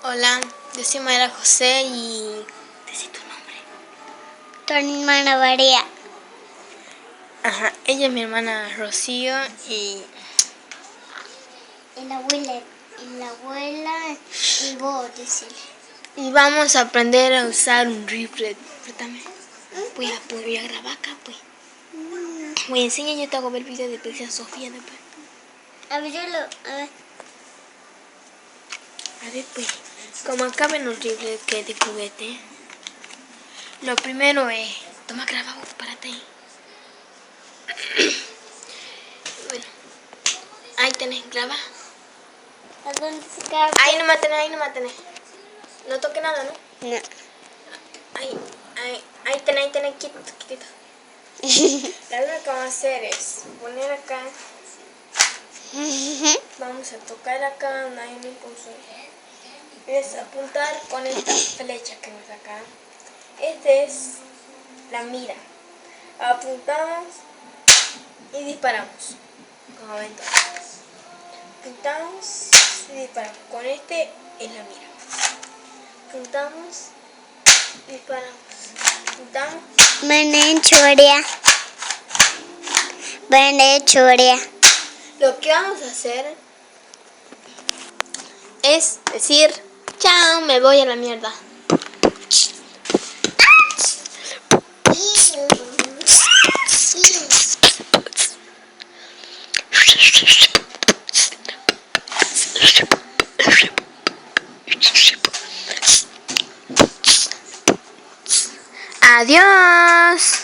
Hola, yo soy Mayra José y... ¿Decí tu nombre? Tu hermana María. Ajá, ella es mi hermana Rocío y... La abuela y vos, decirle. Y vamos a aprender a usar un rifle. Préstame. Voy a grabar acá, pues. Voy a enseñar, yo te hago ver el video de Princesa Sofía después. A ver, a ver. A ver, pues, como acá ven los rifles que es de juguete, lo primero es... Toma, graba vos, párate ahí. Bueno, ahí tenés, graba. ¿A dónde se cae? Ahí nomás tenés. No toque nada, ¿no? No. Ahí tenés, quitito. La verdad que vamos a hacer es poner acá. Vamos a tocar acá donde hay un impulsor. Es apuntar con esta flecha que nos acá. Esta es la mira. Apuntamos y disparamos. Como ven todos. Apuntamos y disparamos. Con este es la mira. Apuntamos y disparamos. Apuntamos. Ven, chorea. Lo que vamos a hacer es decir, chao, me voy a la mierda. Adiós.